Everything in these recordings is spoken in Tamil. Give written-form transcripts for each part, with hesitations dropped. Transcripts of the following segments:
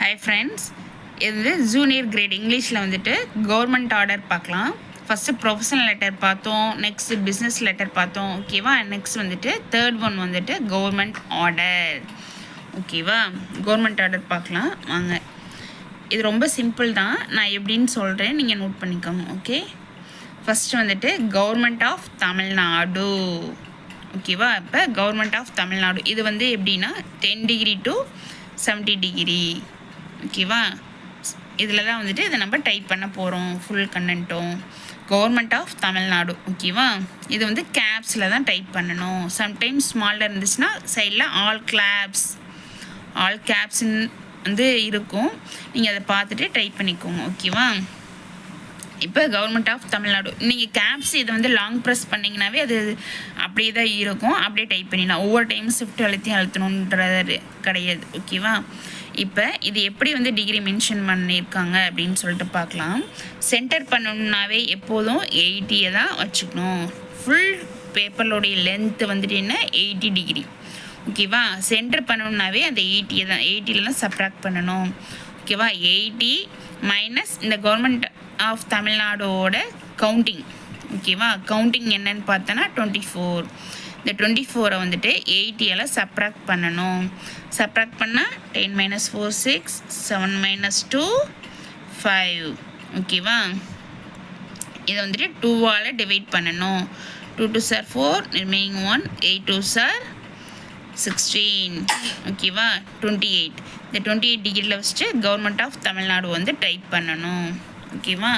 Hi friends, இது ஜூனியர் கிரேட் இங்கிலீஷில் வந்துட்டு கவர்மெண்ட் ஆர்டர் பார்க்கலாம். ஃபஸ்ட்டு ப்ரொஃபஷனல் லெட்டர் பார்த்தோம், நெக்ஸ்ட் பிஸ்னஸ் லெட்டர் பார்த்தோம். ஓகேவா, நெக்ஸ்ட் வந்துட்டு தேர்ட் ஒன் வந்துட்டு கவர்மெண்ட் ஆர்டர். ஓகேவா, கவர்மெண்ட் ஆர்டர் பார்க்கலாம் வாங்க. இது ரொம்ப சிம்பிள் தான், நான் எப்படின்னு சொல்கிறேன், நீங்கள் நோட் பண்ணிக்கோங்க. ஓகே, ஃபஸ்ட்டு வந்துட்டு கவர்மெண்ட் ஆஃப் தமிழ்நாடு. ஓகேவா, இப்போ கவர்மெண்ட் ஆஃப் தமிழ்நாடு இது வந்து எப்படின்னா 10 டிகிரி டு 70 டிகிரி. ஓகேவா, இதில் தான் வந்துட்டு இதை நம்ம டைப் பண்ண போகிறோம் ஃபுல் கண்டென்ட்டும். Government of Tamil Nadu. ஓகேவா, இது வந்து கேப்ஸில் தான் டைப் பண்ணணும். சம்டைம்ஸ் ஸ்மாலில் இருந்துச்சுன்னா சைடில் ஆல் கேப்ஸ்ன்னு வந்து இருக்கும், நீங்கள் அதை பார்த்துட்டு டைப் பண்ணிக்கோங்க. ஓகேவா, இப்போ கவர்மெண்ட் ஆஃப் தமிழ்நாடு நீங்கள் கேப்ஸ் இதை வந்து லாங் ப்ரெஸ் பண்ணிங்கனாவே அது அப்படியே தான் இருக்கும், அப்படியே டைப் பண்ணிடலாம். ஒவ்வொரு டைமும் ஷிஃப்ட் அழுத்தணுன்றது கிடையாது. ஓகேவா, இப்போ இது எப்படி வந்து டிகிரி மென்ஷன் பண்ணியிருக்காங்க அப்படின்னு சொல்லிட்டு பார்க்கலாம். சென்டர் பண்ணணுன்னாவே எப்போதும் 80 தான் வச்சுக்கணும். ஃபுல் பேப்பரோடைய லென்த்து வந்துட்டு என்ன 80 டிகிரி. ஓகேவா, சென்டர் பண்ணணுன்னாவே அந்த 80 தான், 80ல் தான் சப்ராக்ட் பண்ணணும். ஓகேவா, 80 மைனஸ் இந்த கவர்மெண்ட் ஆஃப் தமிழ்நாடோட கவுண்டிங். ஓகேவா, கவுண்டிங் என்னன்னு பார்த்தோன்னா 24. இந்த 24 வந்துட்டு 80ஆல் சப்ராக்ட் பண்ணணும். சப்ராக்ட் பண்ணால் 10 மைனஸ் 4 6, 7 மைனஸ் 2 5. ஓகேவா, இதை வந்துட்டு 2ஆல் டிவைட் பண்ணணும். 2 2s are 4, remaining 1, 8 2s are 16. ஓகேவா, 28. இந்த 28 டிகிரியில் வச்சுட்டு கவர்மெண்ட் ஆஃப் தமிழ்நாடு வந்து டைப் பண்ணணும். ஓகேவா,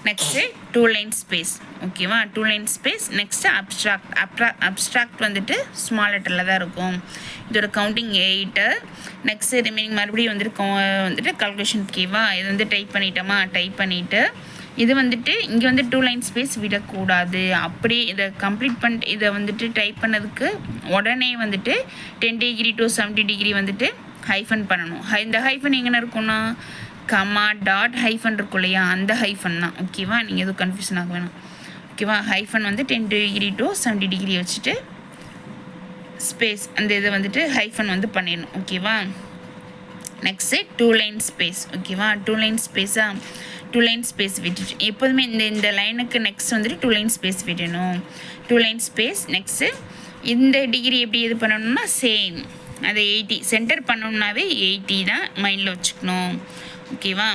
நெக்ஸ்ட்டு 2 லைன் ஸ்பேஸ். ஓகேவா, 2 லைன் ஸ்பேஸ். நெக்ஸ்ட்டு அப்ஸ்ட்ராக்ட் வந்துட்டு ஸ்மால் லெட்டரில் தான் இருக்கும். இதோட கவுண்டிங் 8. நெக்ஸ்ட்டு ரிமைனிங் மறுபடியும் வந்துட்டு கால்குலேஷன். ஓகேவா, இது வந்து டைப் பண்ணிட்டோமா, டைப் பண்ணிவிட்டு இது வந்துட்டு இங்கே வந்து 2 லைன் ஸ்பேஸ் விடக்கூடாது. அப்படி இதை கம்ப்ளீட் பண்ணிட்டு இதை வந்துட்டு டைப் பண்ணதுக்கு உடனே வந்துட்டு 10 டிகிரி டு 70 டிகிரி வந்துட்டு ஹைஃபன் பண்ணணும். இந்த ஹைஃபன் எங்கே இருக்குன்னா கமா டாட் ஹைஃபன் இருக்கும் இல்லையா, அந்த ஹைஃபன் தான். ஓகேவா, நீங்கள் எதுவும் கன்ஃபியூஷன் ஆக வேணும். ஓகேவா, ஹைஃபன் வந்து 10 டிகிரி டு 70 டிகிரி வச்சுட்டு ஸ்பேஸ் அந்த இதை வந்துட்டு ஹைஃபன் வந்து பண்ணிடணும். ஓகேவா, நெக்ஸ்ட்டு 2 லைன் ஸ்பேஸ். ஓகேவா, 2 லைன் ஸ்பேஸாக 2 லைன் ஸ்பேஸ் விட்டுட்டு எப்போதுமே இந்த லைனுக்கு நெக்ஸ்ட் வந்துட்டு 2 லைன் ஸ்பேஸ் விடணும். 2 லைன் ஸ்பேஸ். நெக்ஸ்ட்டு இந்த டிகிரி எப்படி இது பண்ணணும்னா சேம் அதை 80 சென்டர் பண்ணணுன்னாவே 80 தான் மைண்டில் வச்சுக்கணும். ஓகேவா,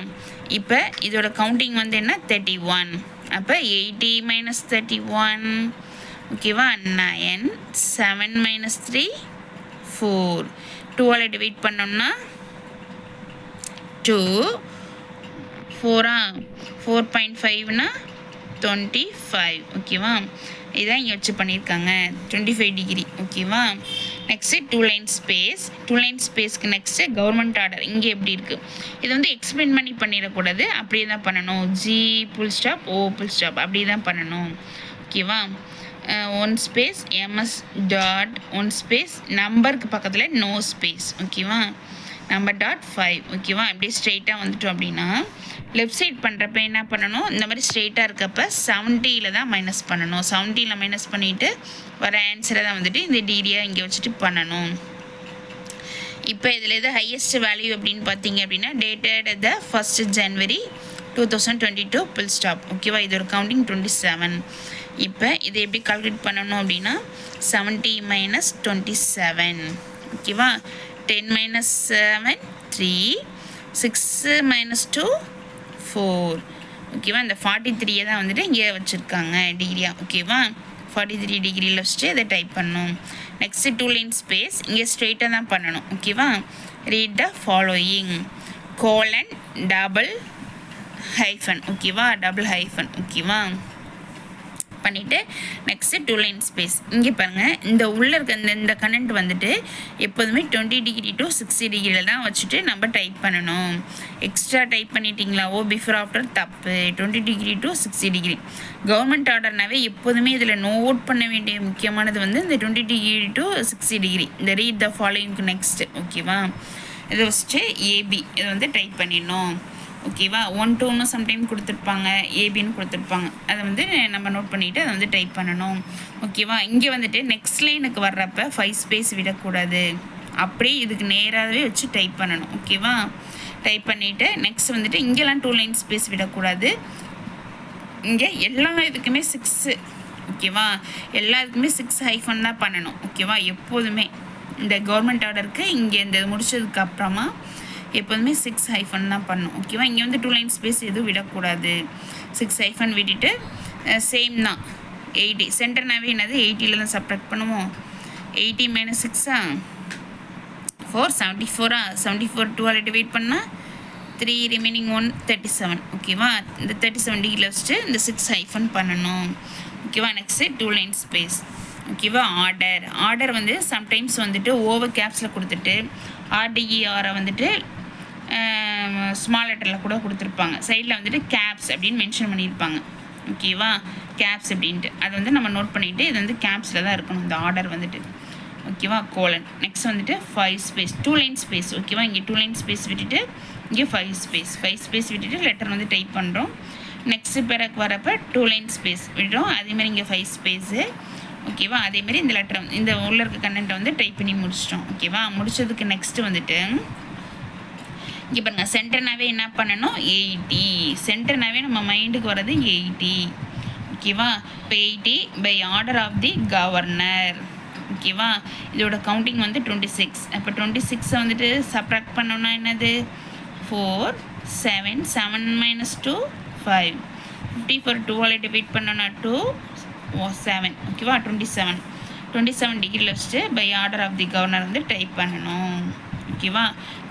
இப்போ இதோட கவுண்டிங் வந்து என்ன 31. அப்போ 80 மைனஸ் 31. ஓகேவா, 9 7 மைனஸ் 3 4. 2ஆல் டிவைட் பண்ணோம்னா 2 4 4.5னா 25. ஓகேவா, இதான் இங்கே வச்சு பண்ணியிருக்காங்க 25 டிகிரி. ஓகேவா, நெக்ஸ்ட்டு 2 லைன் ஸ்பேஸ். 2 லைன் ஸ்பேஸ்க்கு நெக்ஸ்ட்டு கவர்மெண்ட் ஆர்டர் இங்கே எப்படி இருக்குது, இது வந்து எக்ஸ்பிளைன் பண்ணி பண்ணிடக்கூடாது, அப்படியே தான் பண்ணணும். ஜி புல் ஸ்டாப் ஓ புல் ஸ்டாப் அப்படி தான் பண்ணணும். ஓகேவா, 1 ஸ்பேஸ் எம்எஸ் டாட் 1 ஸ்பேஸ் நம்பருக்கு பக்கத்தில் நோ ஸ்பேஸ். ஓகேவா, நம்பர் டாட் 5. ஓகேவா, இப்படி ஸ்ட்ரெயிட்டாக வந்துட்டோம் அப்படின்னா லெஃப்ட் சைட் பண்ணுறப்ப என்ன பண்ணணும், இந்த மாதிரி ஸ்ட்ரெயிட்டாக இருக்கப்போ 70ல் தான் மைனஸ் பண்ணணும். 70ல் மைனஸ் பண்ணிவிட்டு வர ஆன்சரை தான் வந்துட்டு இந்த டிகிரியாக இங்கே வச்சுட்டு பண்ணணும். இப்போ இதில் எது ஹையஸ்ட் வேல்யூ அப்படின்னு பார்த்தீங்க அப்படின்னா டேட்டட் த 1st January 2022 புல் ஸ்டாப். ஓகேவா, இது ஒரு கவுண்டிங் 27. இப்போ இதை எப்படி கால்குலேட் பண்ணணும் அப்படின்னா 70 மைனஸ் 27. ஓகேவா, 10 மைனஸ் 7 3, 6 மைனஸ் 2 4. ஓகேவா, இந்த 43 தான் வந்துட்டு இங்கே வச்சுருக்காங்க டிகிரியா. ஓகேவா, 43 டிகிரியில் வச்சுட்டு இதை டைப் பண்ணணும். நெக்ஸ்ட்டு 2 லைன் ஸ்பேஸ் இங்கே ஸ்ட்ரெயிட்டாக தான் பண்ணணும். ஓகேவா, read the following colon double hyphen. ஓகேவா, டபுள் ஹைஃபன். ஓகேவா, பண்ணிவிட்டு நெக்ஸ்ட்டு 2 லைன் ஸ்பேஸ். இங்கே பாருங்கள், இந்த உள்ளே இருக்க இந்த கண்டென்ட் வந்துட்டு எப்போதுமே 20 டிகிரி டு 60 டிகிரியில் தான் வச்சுட்டு நம்ம டைப் பண்ணணும். எக்ஸ்ட்ரா டைப் பண்ணிட்டீங்களா பிஃபோர் ஆஃப்டர் தப்பு. 20 டிகிரி டு 60 டிகிரி கவர்மெண்ட் ஆர்டர்னாவே எப்போதுமே இதில் நோட் பண்ண வேண்டிய முக்கியமானது வந்து இந்த 20 டிகிரி டு 60 டிகிரி இந்த ரீட் த ஃபாலோயிங்க்கு நெக்ஸ்ட்டு. ஓகேவா, இதை வச்சுட்டு ஏபி இதை வந்து டைப் பண்ணிடணும். ஓகேவா, 1 2ன்னு சம்டைம் கொடுத்துருப்பாங்க, ஏபின்னு கொடுத்துருப்பாங்க, அதை வந்து நம்ம நோட் பண்ணிவிட்டு அதை வந்து டைப் பண்ணணும். ஓகேவா, இங்கே வந்துட்டு நெக்ஸ்ட் லைனுக்கு வர்றப்ப 5 ஸ்பேஸ் விடக்கூடாது, அப்படியே இதுக்கு நேராகவே வச்சு டைப் பண்ணணும். ஓகேவா, டைப் பண்ணிவிட்டு நெக்ஸ்ட் வந்துட்டு இங்கெல்லாம் 2 லைன் ஸ்பேஸ் விடக்கூடாது. இங்கே எல்லா இதுக்குமே 6 ஓகேவா, எல்லா இதுக்குமே 6 ஹைஃபன் தான் பண்ணணும் ஓகேவா. எப்போதுமே இந்த கவர்மெண்ட் ஆர்டருக்கு இங்கே இந்த முடிச்சதுக்கு அப்புறமா எப்போதுமே 6 ஹைஃபன் தான் பண்ணணும் ஓகேவா. இங்கே வந்து 2 லைன் ஸ்பேஸ் எதுவும் விடக்கூடாது. 6 ஹைஃபன் விட்டுட்டு சேம் தான் 80 சென்டர்னாவே என்னது 80ல் தான் சப்ராக்ட் பண்ணுவோம். 80 - 6 4 74 74 12 டிவைட் பண்ணால் 3 ரிமைனிங் 1 37 ஓகேவா. இந்த 37 டிகிரியில் வச்சுட்டு இந்த 6 ஹைஃபன் பண்ணணும் ஓகேவா. நெக்ஸ்ட்டு 2 லைன் ஸ்பேஸ் ஓகேவா. ஆர்டர் வந்து சம்டைம்ஸ் வந்துட்டு ஓவர் கேப்ஸில் கொடுத்துட்டு ஆர்டிஇஆரை வந்துட்டு ஸ்மால் லெட்டரில் கூட கொடுத்துருப்பாங்க. சைடில் வந்துட்டு கேப்ஸ் அப்படின்னு மென்ஷன் பண்ணியிருப்பாங்க ஓகேவா. கேப்ஸ் அப்படின்ட்டு அதை வந்து நம்ம நோட் பண்ணிவிட்டு இது வந்து கேப்ஸில் தான் இருக்கணும் இந்த ஆர்டர் வந்துட்டு ஓகேவா. கோலன் நெக்ஸ்ட் வந்துட்டு 5 ஸ்பேஸ் 2 லைன் ஸ்பேஸ் ஓகேவா. இங்கே 2 லைன் ஸ்பேஸ் விட்டுட்டு இங்கே 5 ஸ்பேஸ் விட்டுட்டு லெட்டர் வந்து டைப் பண்ணுறோம். நெக்ஸ்ட் பேராக்கு வரப்போ 2 லைன் ஸ்பேஸ் விடுறோம். அதேமாதிரி இங்கே 5 ஸ்பேஸு ஓகேவா. அதேமாதிரி இந்த லெட்டர் இந்த உள்ள இருக்க கண்டென்ட்டை வந்து டைப் பண்ணி முடிச்சிட்டோம் ஓகேவா. முடிச்சதுக்கு நெக்ஸ்ட்டு வந்துட்டு இங்கே பாருங்கள் சென்டர்னாவே என்ன பண்ணணும் 80 சென்டர்னாவே நம்ம மைண்டுக்கு வர்றது 80 ஓகேவா. இப்போ 80 by order of the governor ஓகேவா. இதோட கவுண்டிங் வந்து 26. அப்போ 26 வந்துட்டு சப்ராக்ட் பண்ணோன்னா என்னது 4 7 7 - 2 5 54 2ஆல் டிவைட் பண்ணோன்னா 2 7 ஓகேவா. 27 டிகிரியில் வச்சுட்டு by order of the governor வந்து டைப் பண்ணணும் ஓகேவா.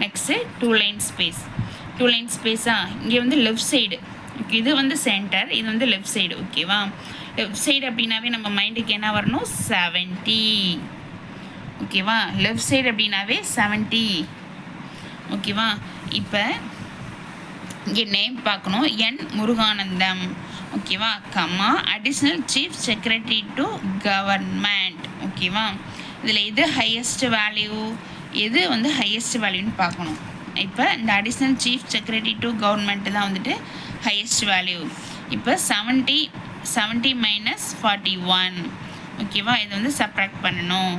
நெக்ஸ்ட்டு 2 லைன் ஸ்பேஸா. இங்கே வந்து லெஃப்ட் சைடு இது வந்து சென்டர், இது வந்து லெஃப்ட் சைடு ஓகேவா. லெஃப்ட் சைடு அப்படின்னாவே நம்ம மைண்டுக்கு என்ன வரணும் 70 ஓகேவா. லெஃப்ட் சைடு அப்படின்னாவே 70 ஓகேவா. இப்போ இங்கே நேம் பார்க்கணும் என் முருகானந்தம் ஓகேவா comma additional chief secretary to government ஓகேவா. இதில் எது ஹையஸ்ட் வேல்யூ எது வந்து ஹையஸ்ட் வேல்யூன்னு பார்க்கணும். இப்போ இந்த additional chief secretary to government தான் வந்துட்டு ஹையஸ்ட் வேல்யூ. இப்போ 70 - 41 ஓகேவா. இது வந்து சப்ராக்ட் பண்ணணும்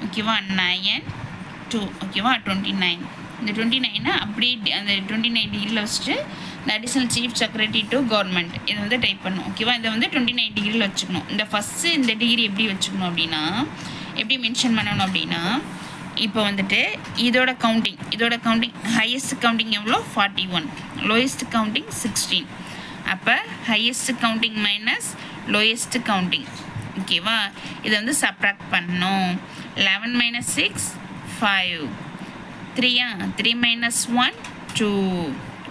ஓகேவா. 9 2 ஓகேவா 29. இந்த 29 அப்படியே அந்த 29 டிகிரியில் வச்சுட்டு இந்த additional chief secretary to government இதை வந்து டைப் பண்ணணும் ஓகேவா. இதை வந்து 29 டிகிரியில் வச்சுக்கணும். இந்த ஃபஸ்ட்டு இந்த டிகிரி எப்படி வச்சுக்கணும் அப்படின்னா எப்படி மென்ஷன் பண்ணணும் அப்படின்னா இப்போ வந்துட்டு இதோட கவுண்டிங் ஹையஸ்ட் கவுண்டிங் எவ்வளோ 41 லோயஸ்ட் கவுண்டிங் 16. அப்போ highest counting minus lowest counting ஓகேவா. இதை வந்து சப்ராக்ட் பண்ணணும். 11 - 6 5 3 3 - 1 2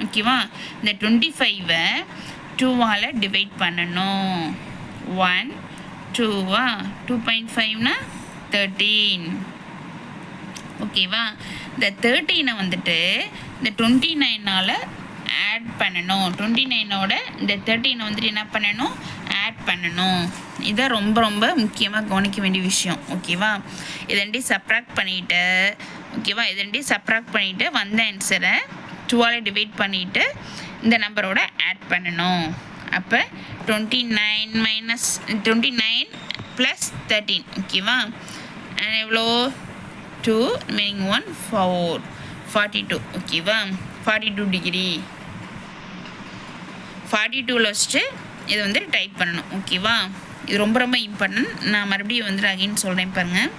ஓகேவா. இந்த 25 2ஆல் டிவைட் பண்ணணும். 1 2 2.5 13 ஓகேவா. இந்த 13 வந்துட்டு இந்த 29ஆல் ஆட் பண்ணணும். 29ஓட இந்த 13 வந்துட்டு என்ன பண்ணணும் ஆட் பண்ணணும். இதான் ரொம்ப ரொம்ப முக்கியமாக கவனிக்க வேண்டிய விஷயம் ஓகேவா. இதண்டி சப்ராக்ட் பண்ணிவிட்டு ஓகேவா. இதண்டி சப்ராக்ட் பண்ணிவிட்டு வந்த ஆன்சரை 2ஆல் டிவைட் பண்ணிவிட்டு இந்த நம்பரோட ஆட் பண்ணணும். அப்போ 29 + 13 ஓகேவா. எவ்வளோ 2 ரிமைனிங் 1 4 42 ஓகேவா. 42 டிகிரி 42ல் வச்சுட்டு இதை வந்து டைப் பண்ணணும் ஓகேவா. இது ரொம்ப ரொம்ப இம்பார்ட்டன்ட். நான் மறுபடியும் வந்துட்டு அகைன் சொல்கிறேன் பாருங்கள்.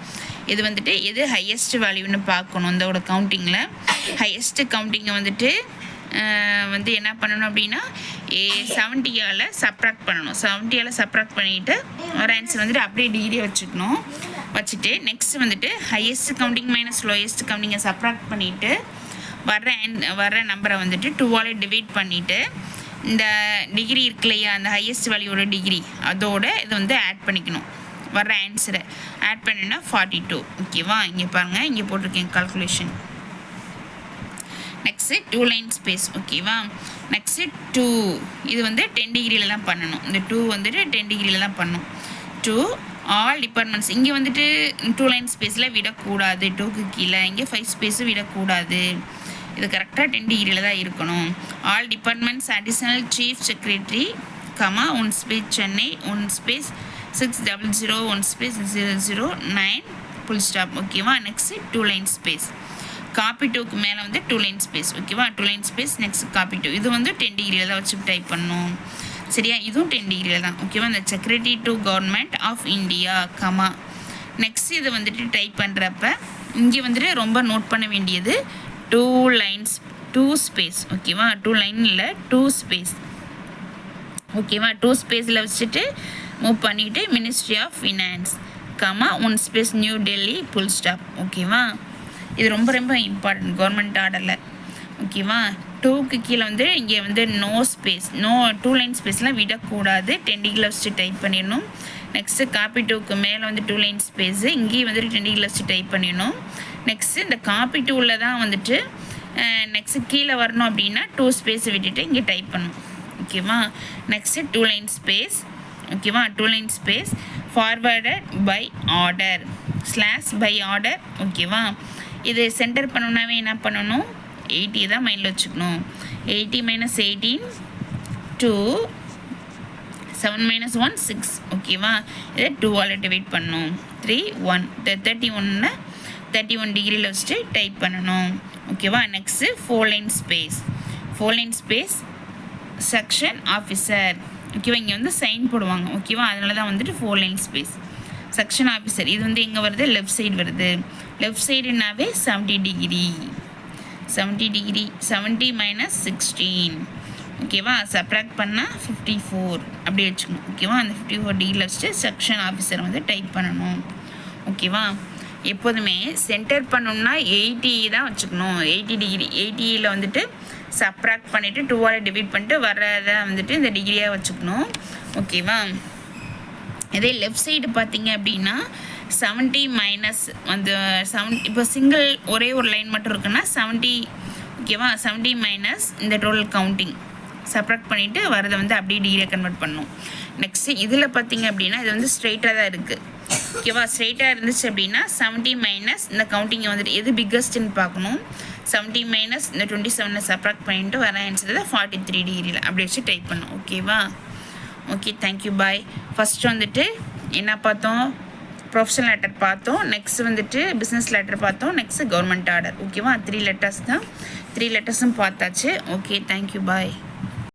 இது வந்துட்டு எது ஹையஸ்ட் வேல்யூன்னு பார்க்கணும். இதோட கவுண்டிங்கில் ஹையஸ்ட்டு கவுண்டிங்கை வந்துட்டு வந்து என்ன பண்ணணும் அப்படின்னா 70ஆல் சப்ராக்ட் பண்ணணும். 70ஆல் சப்ராக்ட் பண்ணிவிட்டு ஒரு ஆன்சர் வந்துட்டு அப்படியே டிகிரியை வச்சுட்டு நெக்ஸ்ட் வந்துட்டு ஹையஸ்ட் கவுண்டிங் மைனஸ் லோயஸ்ட் கவுண்டிங்கை சப்ராக்ட் பண்ணிவிட்டு வர்ற நம்பரை வந்துட்டு 2ஆல் டிவைட் பண்ணிவிட்டு இந்த டிகிரி இருக்கு இல்லையா அந்த ஹையஸ்ட் வேல்யூவோட டிகிரி அதோட இதை வந்து ஆட் பண்ணிக்கணும். வர்ற ஆன்சரை ஆட் பண்ணினா 42 ஓகேவா. இங்கே பாருங்கள் இங்கே போட்டிருக்கேன் கால்குலேஷன். நெக்ஸ்ட்டு 2 லைன் ஸ்பேஸ் ஓகேவா. நெக்ஸ்ட்டு 2 இது வந்து 10 டிகிரியில் தான் பண்ணணும். இந்த 2 வந்துட்டு 10 டிகிரியில் தான் பண்ணணும். 2 ஆல் டிபார்ட்மெண்ட்ஸ் இங்கே வந்துட்டு 2 லைன் ஸ்பேஸில் விடக்கூடாது. 2க்கு கீழே இங்கே 5 ஸ்பேஸும் விடக்கூடாது. இது கரெக்டாக 10 டிகிரியில் தான் இருக்கணும். All departments additional chief secretary comma 1 space Chennai 1 space 600 1 space 009 full stop ஓகேவா. நெக்ஸ்ட்டு 2 லைன் ஸ்பேஸ் காப்பி டூக்கு மேலே வந்து 2 லைன் ஸ்பேஸ். ஓகேவா, 2 line space. Next copy to, இது வந்து 10 டிகிரியில் தான் வச்சு டைப் பண்ணணும். சரியா, இதுவும் 10 டிகிரியில் தான். ஓகேவா, இந்த secretary to government of India comma. Next இது வந்துட்டு டைப் பண்ணுறப்ப இங்கே வந்துட்டு ரொம்ப நோட் பண்ண வேண்டியது 2 லைன்ஸ் 2 ஸ்பேஸ். ஓகேவா, 2 லைனில் 2 ஸ்பேஸ். ஓகேவா, 2 ஸ்பேஸில் வச்சுட்டு மூவ் பண்ணிவிட்டு ministry of finance comma 1 space New Delhi full stop. ஓகேவா, இது ரொம்ப ரொம்ப இம்பார்ட்டன்ட் கவர்மெண்ட் ஆர்டரில். ஓகேவா, 2க்கு கீழே வந்து இங்கே வந்து நோ ஸ்பேஸ், நோ 2 லைன் ஸ்பேஸ்லாம் விடக்கூடாது. 10 டிகிரியில் வச்சுட்டு டைப் பண்ணிடணும். நெக்ஸ்ட்டு காப்பி டூக்கு மேலே வந்து 2 லைன் ஸ்பேஸு, இங்கேயும் வந்துட்டு 10 டிகிரியில் வச்சு டைப் பண்ணிடணும். நெக்ஸ்ட்டு இந்த காப்பி டூவில் தான் வந்துட்டு நெக்ஸ்ட்டு கீழே வரணும் அப்படின்னா 2 ஸ்பேஸை விட்டுட்டு இங்கே டைப் பண்ணணும். ஓகேவா, நெக்ஸ்ட்டு 2 லைன் ஸ்பேஸ். ஓகேவா, 2 line space forwarded by order slash by order. ஓகேவா, இது சென்டர் பண்ணணுன்னாவே என்ன பண்ணணும், 80 தான் மைண்டில் வச்சுக்கணும். 80 - 18 2 7 - 1 6. ஓகேவா, இதை 2ஆல் டிவைட் பண்ணணும். 3 1 31 டிகிரியில் வச்சுட்டு டைப் பண்ணணும். ஓகேவா, next 4 line space. 4 line space section officer. ஓகேவா, இங்கே வந்து சைன் போடுவாங்க. ஓகேவா, அதனால தான் வந்துட்டு 4 லைன் ஸ்பேஸ் செக்ஷன் ஆஃபீஸர். இது வந்து எங்கே வருது, லெஃப்ட் சைடு வருது. லெஃப்ட் சைடுனாவே 70 டிகிரி. 70 - 16. ஓகேவா, சப்ராக்ட் பண்ணால் 54 அப்படி வச்சுக்கணும். ஓகேவா, அந்த 54 டிகிரியில் வச்சுட்டு செக்ஷன் ஆஃபீஸர் வந்து டைப் பண்ணணும். ஓகேவா, எப்போதுமே சென்டர் பண்ணணும்னா 80 தான் வச்சுக்கணும். 80 டிகிரி. 80யில் வந்துட்டு சப்ராக்ட் பண்ணிவிட்டு 2ஆல் டிவைட் பண்ணிட்டு வர்றதை வந்துட்டு இந்த டிகிரியாக வச்சுக்கணும். ஓகேவா, இதே லெஃப்ட் சைடு பார்த்தீங்க அப்படின்னா 70 மைனஸ் வந்து 7 இப்போ சிங்கிள் ஒரே ஒரு லைன் மட்டும் இருக்குன்னா 70. ஓகேவா, 70 மைனஸ் இந்த டோட்டல் கவுண்டிங் சப்ராக்ட் பண்ணிவிட்டு வரதை வந்து அப்படியே டிகிரியை கன்வெர்ட் பண்ணணும். நெக்ஸ்ட்டு இதில் பார்த்தீங்க அப்படின்னா இது வந்து ஸ்ட்ரெயிட்டாக தான் இருக்குது. ஓகேவா, ஸ்ட்ரெயிட்டாக இருந்துச்சு அப்படின்னா 70 மைனஸ் இந்த கவுண்டிங்கை வந்துட்டு எது பிக்கஸ்ட்டுன்னு பார்க்கணும். 70 மைனஸ் இந்த 27 சப்ராக்ட் பண்ணிட்டு வர ஆன்சர் தான் 43 டிகிரியில் அப்படி வச்சு டைப் பண்ணணும். ஓகேவா, ஓகே, தேங்க்யூ, பாய். ஃபஸ்ட்டு வந்துட்டு என்ன பார்த்தோம், ப்ரொஃபஷனல் லெட்டர் பார்த்தோம். நெக்ஸ்ட் வந்துட்டு பிஸ்னஸ் லெட்டர் பார்த்தோம். Next government order. ஓகேவா, 3 லெட்டர்ஸ் தான். 3 லெட்டர்ஸும் பார்த்தாச்சு. ஓகே, தேங்க்யூ, பாய்.